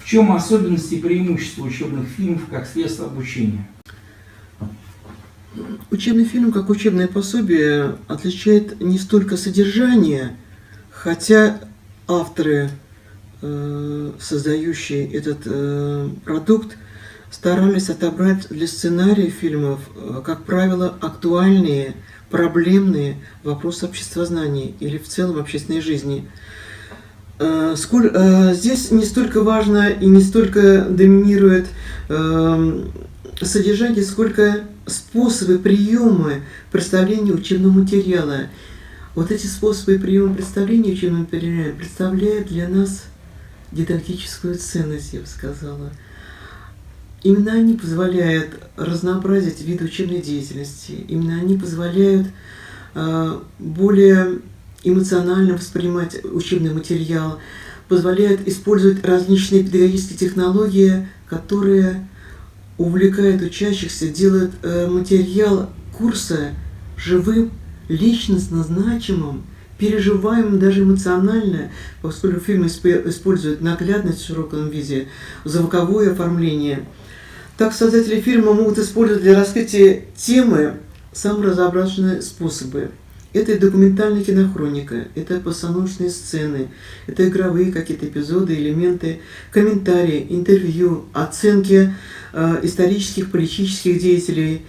чем особенности и преимущества учебных фильмов как средства обучения? Учебный фильм, как учебное пособие, отличает не столько содержание, хотя авторы, создающие этот продукт, старались отобрать для сценария фильмов, как правило, актуальные, проблемные вопросы обществознания или в целом общественной жизни. Здесь не столько важно и не столько доминирует содержание, сколько способы, приемы представления учебного материала. Вот эти способы и приемы представления учебного материала представляют для нас дидактическую ценность, я бы сказала. Именно они позволяют разнообразить виды учебной деятельности, именно они позволяют более эмоционально воспринимать учебный материал, позволяют использовать различные педагогические технологии, которые увлекают учащихся, делают материал курса живым, личностно значимым, переживаемым даже эмоционально, поскольку фильм использует наглядность в широком виде, звуковое оформление. Так создатели фильма могут использовать для раскрытия темы самые разнообразные способы. Это и документальная кинохроника, это постановочные сцены, это игровые какие-то эпизоды, элементы, комментарии, интервью, оценки исторических, политических деятелей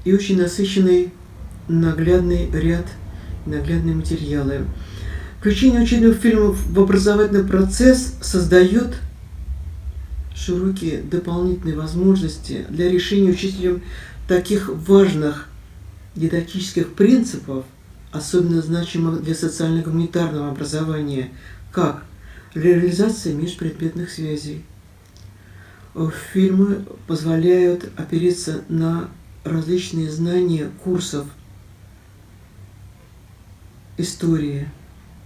и очень насыщенный наглядный ряд, наглядные материалы. Включение учебных фильмов в образовательный процесс создает широкие дополнительные возможности для решения учителем таких важных дидактических принципов, особенно значимых для социально-гуманитарного образования, как реализация межпредметных связей. Фильмы позволяют опереться на различные знания курсов истории,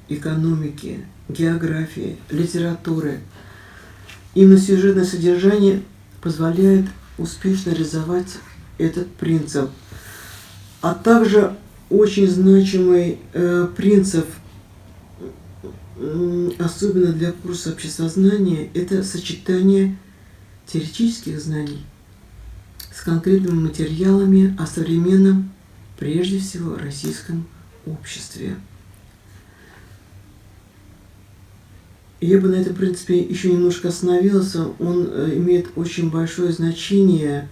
экономики, географии, литературы. Именно сюжетное содержание позволяет успешно реализовать этот принцип. А также очень значимый принцип, особенно для курса обществознания, это сочетание теоретических знаний с конкретными материалами о современном, прежде всего, российском обществе. Я бы на этом принципе еще немножко остановился. Он имеет очень большое значение.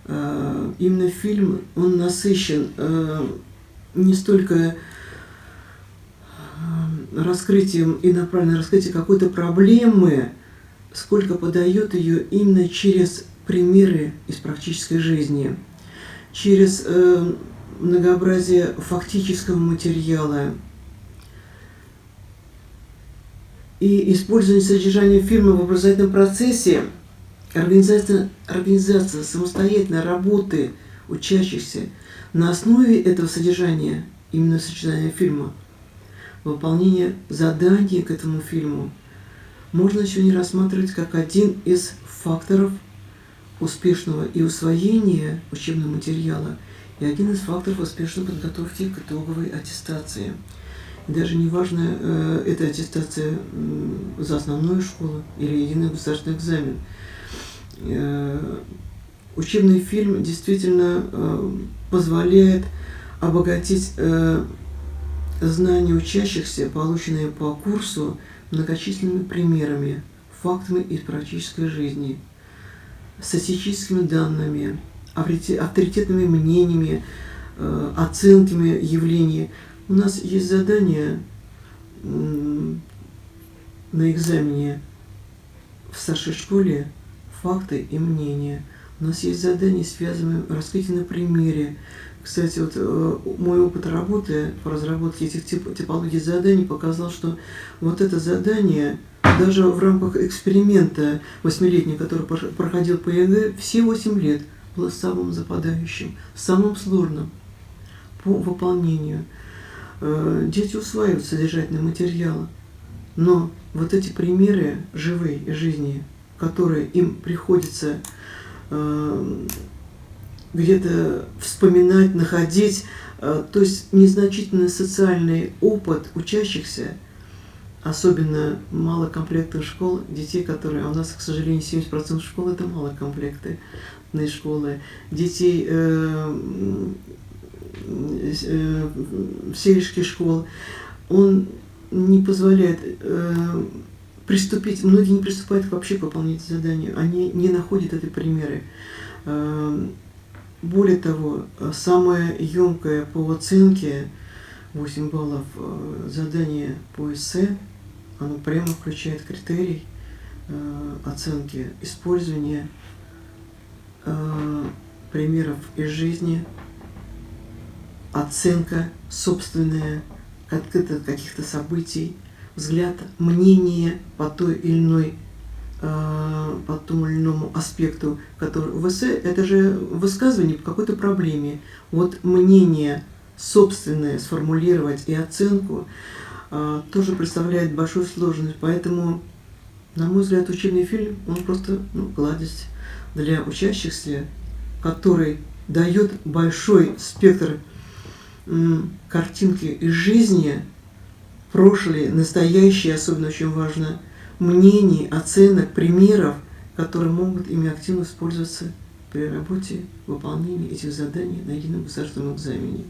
Именно фильм, он насыщен не столько раскрытием и направлен на раскрытие какой-то проблемы, сколько подает ее именно через примеры из практической жизни, через многообразие фактического материала. И использование содержания фильма в образовательном процессе, организация самостоятельной работы учащихся на основе этого содержания, именно сочетания фильма, выполнение заданий к этому фильму, можно сегодня рассматривать как один из факторов успешного и усвоения учебного материала, и один из факторов успешной подготовки к итоговой аттестации. И даже не важно, это аттестация за основную школу или единый государственный экзамен. Учебный фильм действительно позволяет обогатить знания учащихся, полученные по курсу, многочисленными примерами, фактами из практической жизни, статистическими данными, авторитетными мнениями, оценками явлений. У нас есть задание на экзамене в старшей школе «Факты и мнения». У нас есть задания, связанные с раскрытием на примере. Кстати, вот мой опыт работы по разработке этих типологий заданий показал, что вот это задание даже в рамках эксперимента 8-летнего, который проходил по ЕГЭ, все 8 лет было самым западающим, самым сложным по выполнению. Дети усваивают содержательный материал, но вот эти примеры живой жизни, которые им приходится где-то вспоминать, находить, то есть незначительный социальный опыт учащихся, особенно малокомплектных школ, детей, которые, а у нас, к сожалению, 70% школ это малокомплектные школы, детей сельских школ, он не позволяет приступить, многие не приступают вообще к выполнению заданию, они не находят этой примеры. Более того, самое емкое по оценке 8 баллов задание по эссе, оно прямо включает критерий оценки использования примеров из жизни, оценка собственная каких-то событий, взгляд, мнение по той или иной, по тому или иному аспекту, который в эссе, это же высказывание по какой-то проблеме. Вот мнение собственное сформулировать и оценку тоже представляет большую сложность. Поэтому, на мой взгляд, учебный фильм, он просто кладезь для учащихся, который дает большой спектр картинки из жизни, прошлое, настоящее, особенно очень важно, мнений, оценок, примеров, которые могут ими активно использоваться при работе, выполнении этих заданий на едином государственном экзамене.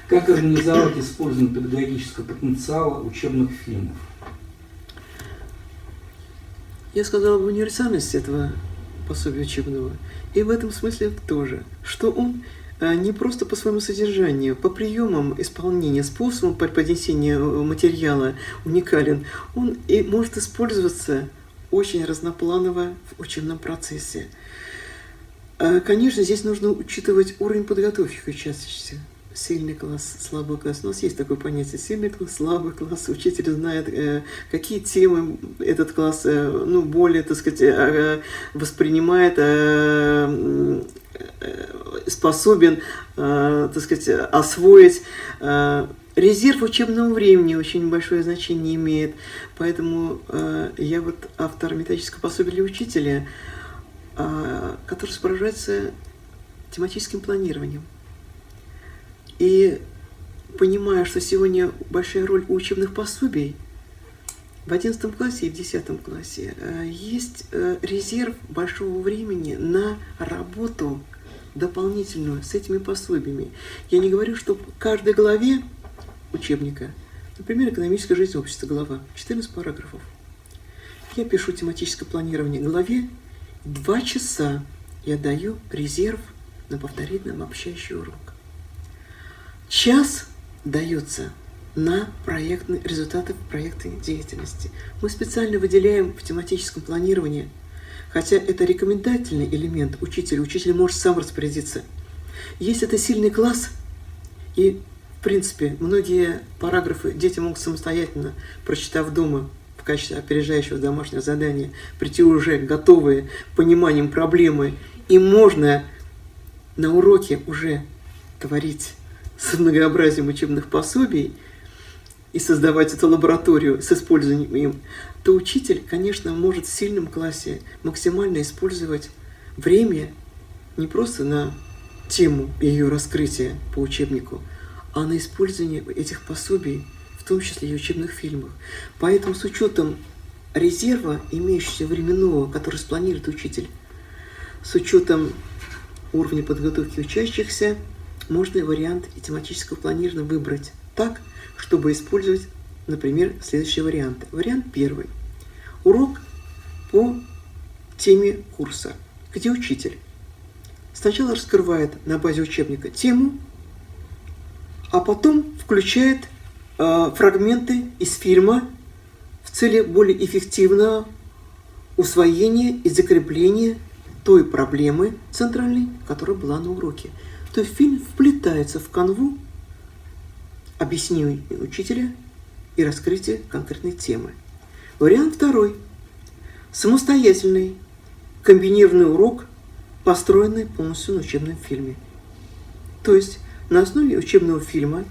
Как организовать использование педагогического потенциала учебных фильмов? Я сказала об универсальности этого пособия учебного, и в этом смысле тоже, что он не просто по своему содержанию, по приемам исполнения, способам поднесения материала уникален, он и может использоваться очень разнопланово в учебном процессе. Конечно, здесь нужно учитывать уровень подготовки к учащимся. Сильный класс, слабый класс. У нас есть такое понятие: сильный класс, слабый класс. Учитель знает, какие темы этот класс более, так сказать, воспринимает, способен, так сказать, освоить. Резерв учебного времени очень большое значение имеет. Поэтому я вот автор методического пособия для учителя, который сопровождается тематическим планированием. И понимая, что сегодня большая роль у учебных пособий, в 11 классе и в 10 классе есть резерв большого времени на работу дополнительную с этими пособиями. Я не говорю, что в каждой главе учебника, например, «Экономическая жизнь общества», глава, 14 параграфов, я пишу тематическое планирование главе, 2 часа я даю резерв на повторить нам обобщающий урок. Час дается на результаты проектной деятельности. Мы специально выделяем в тематическом планировании, хотя это рекомендательный элемент учитель может сам распорядиться. Если это сильный класс, и, в принципе, многие параграфы дети могут самостоятельно, прочитав дома, в качестве опережающего домашнего задания, прийти уже готовые пониманием проблемы, и можно на уроке уже творить с многообразием учебных пособий и создавать эту лабораторию с использованием им, то учитель, конечно, может в сильном классе максимально использовать время не просто на тему ее раскрытия по учебнику, а на использование этих пособий, в том числе и учебных фильмов. Поэтому с учетом резерва, имеющегося временного, который спланирует учитель, с учетом уровня подготовки учащихся, можно и вариант и тематического планирования выбрать так, чтобы использовать, например, следующие варианты. Вариант первый. Урок по теме курса, где учитель сначала раскрывает на базе учебника тему, а потом включает фрагменты из фильма в цели более эффективного усвоения и закрепления той проблемы центральной, которая была на уроке. То есть фильм вплетается в канву объяснений учителя и раскрытия конкретной темы. Вариант второй. Самостоятельный комбинированный урок, построенный полностью на учебном фильме. То есть на основе учебного фильма,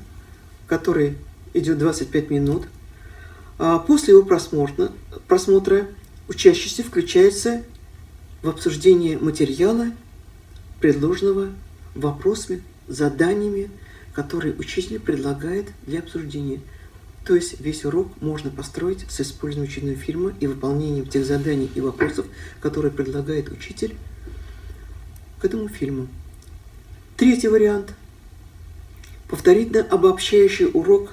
который идет 25 минут, после его просмотра учащийся включается в обсуждение материала, предложенного вопросами, заданиями, которые учитель предлагает для обсуждения. То есть весь урок можно построить с использованием учебного фильма и выполнением тех заданий и вопросов, которые предлагает учитель к этому фильму. Третий вариант. Повторительно обобщающий урок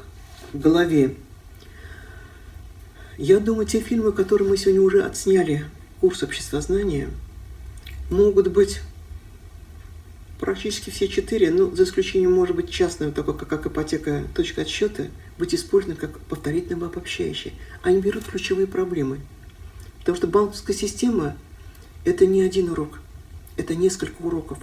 в голове. Я думаю, те фильмы, которые мы сегодня уже отсняли, курс обществознания, могут быть практически все 4, ну, за исключением, может быть, частного, такой как ипотека, точка отсчета, быть использованы как повторительно обобщающие. Они берут ключевые проблемы. Потому что банковская система – это не один урок, это несколько уроков.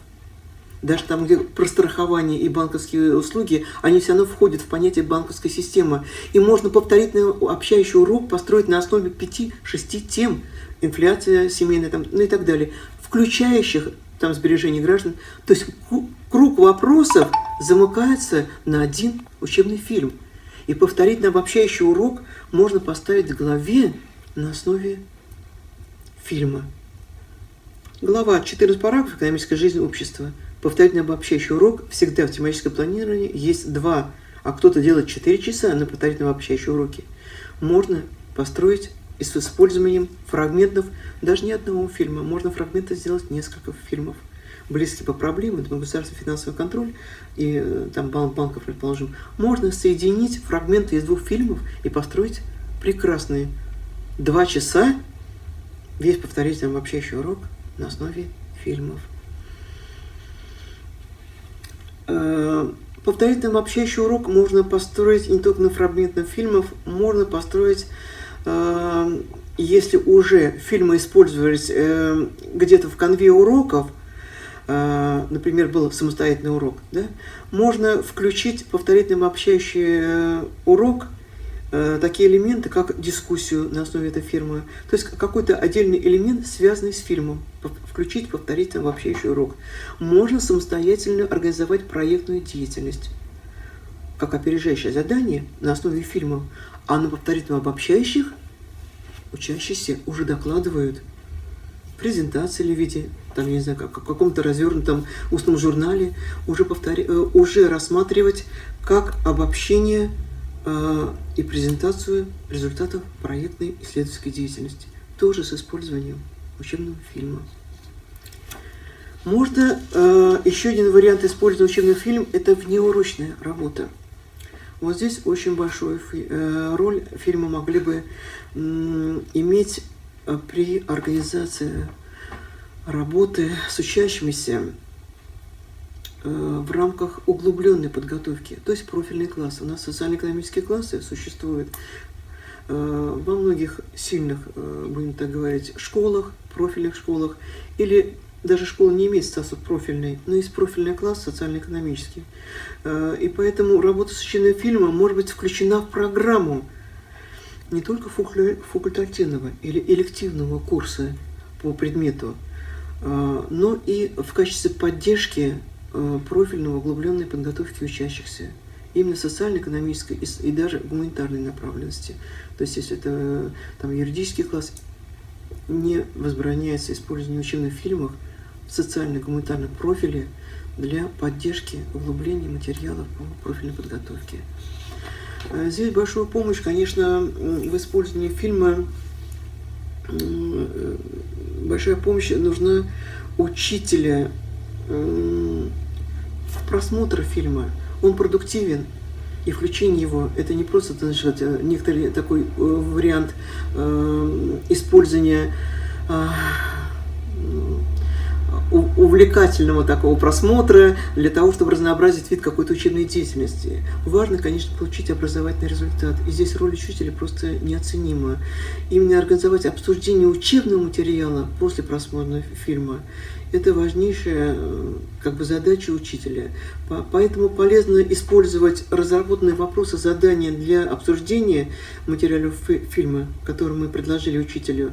Даже там, где про страхование и банковские услуги, они все равно входят в понятие банковской системы. И можно повторительно общающий урок построить на основе 5-6 тем, инфляция семейная там, ну и так далее, включающих там сбережения граждан. То есть круг вопросов замыкается на один учебный фильм. И повторительно обобщающий урок можно поставить в голове на основе фильма. Глава 14 параграфов «Экономическая жизнь общества». Повторительно обобщающий урок всегда в тематическом планировании есть 2, а кто-то делает 4 часа на повторительно обобщающие уроки. Можно построить и с использованием фрагментов даже не одного фильма. Можно фрагменты сделать несколько фильмов. Близкие по проблеме, это государственный финансовый контроль и там банков, предположим. Можно соединить фрагменты из 2 фильмов и построить прекрасные 2 часа весь повторительно обобщающий урок на основе фильмов. Повторительно обобщающий урок можно построить не только на фрагментах фильмов, можно построить, если уже фильмы использовались где-то в конве уроков, например, был самостоятельный урок, да, можно включить повторительно обобщающий урок такие элементы, как дискуссию на основе этой фильма. То есть какой-то отдельный элемент, связанный с фильмом, включить повторительно обобщающий урок. Можно самостоятельно организовать проектную деятельность, как опережающее задание на основе фильмов, а на повторительно обобщающих учащиеся уже докладывают презентации или в виде, там, я не знаю, как в каком-то развернутом устном журнале, уже рассматривать как обобщение и презентацию результатов проектной исследовательской деятельности, тоже с использованием учебного фильма. Можно еще один вариант использования учебного фильма – это внеурочная работа. Вот здесь очень большую роль фильмы могли бы иметь при организации работы с учащимися в рамках углубленной подготовки, то есть профильные классы. У нас социально-экономические классы существуют во многих сильных, будем так говорить, школах, профильных школах, или даже школа не имеет статуса профильной, но есть профильный класс социально-экономический. И поэтому работа с учебным фильмом может быть включена в программу не только факультативного или элективного курса по предмету, но и в качестве поддержки профильного углубленной подготовки учащихся, именно социально-экономической и даже гуманитарной направленности. То есть, если это там, юридический класс, не возбраняется использование учебных фильмов в социально-гуманитарном профиле для поддержки углубления материалов по профильной подготовке. Здесь большую помощь, конечно, в использовании фильма, большая помощь нужна учителя просмотра фильма. Он продуктивен, и включение его – это не просто, значит, некоторый такой вариант использования увлекательного такого просмотра для того, чтобы разнообразить вид какой-то учебной деятельности. Важно, конечно, получить образовательный результат. И здесь роль учителя просто неоценима. Именно организовать обсуждение учебного материала после просмотра фильма – это важнейшая задача учителя. Поэтому полезно использовать разработанные вопросы, задания для обсуждения материалов фильма, которые мы предложили учителю.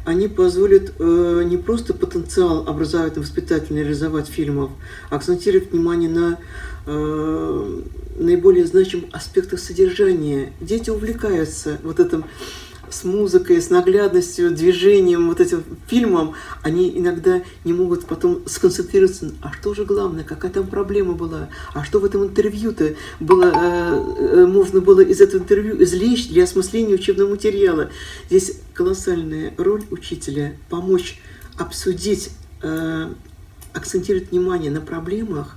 Они позволят не просто потенциал образовательно-воспитательный реализовать фильмов, а акцентировать внимание на наиболее значимых аспектах содержания. Дети увлекаются вот этим с музыкой, с наглядностью, движением, вот этим фильмом, они иногда не могут потом сконцентрироваться, а что же главное, какая там проблема была, а что в этом интервью-то было, можно было из этого интервью извлечь для осмысления учебного материала. Здесь колоссальная роль учителя – помочь обсудить, акцентировать внимание на проблемах,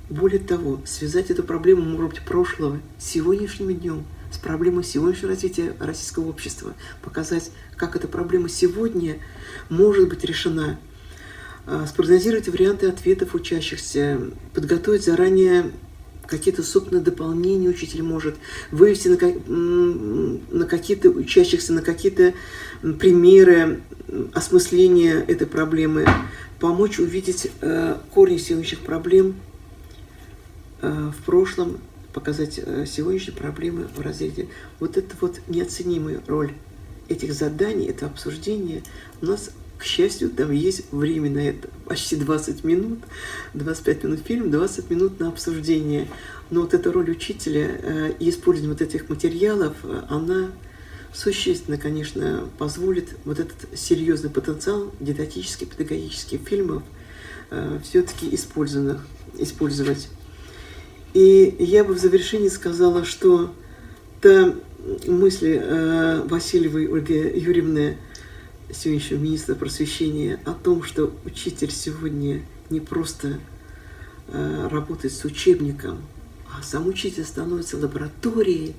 более того, связать эту проблему, может быть, прошлого с сегодняшним днем, с проблемой сегодняшнего развития российского общества, показать, как эта проблема сегодня может быть решена, спрогнозировать варианты ответов учащихся, подготовить заранее какие-то собственные дополнения учитель может, вывести на какие-то учащихся, на какие-то примеры осмысления этой проблемы, помочь увидеть корни сегодняшних проблем в прошлом, показать сегодняшние проблемы в разрезе. Вот это вот неоценимая роль этих заданий, этого обсуждения. У нас, к счастью, там есть время на это. Почти 20 минут, 25 минут фильм, 20 минут на обсуждение. Но вот эта роль учителя и использование вот этих материалов, она существенно, конечно, позволит вот этот серьезный потенциал дидактических, педагогических фильмов все-таки использовать. И я бы в завершении сказала, что та мысль Васильевой Ольги Юрьевны, сегодняшнего министра просвещения, о том, что учитель сегодня не просто работает с учебником, а сам учитель становится лабораторией,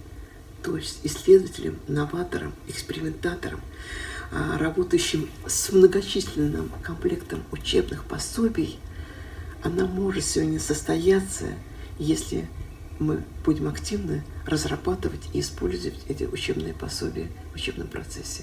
то есть исследователем, новатором, экспериментатором, работающим с многочисленным комплектом учебных пособий, она может сегодня состояться, если мы будем активно разрабатывать и использовать эти учебные пособия в учебном процессе.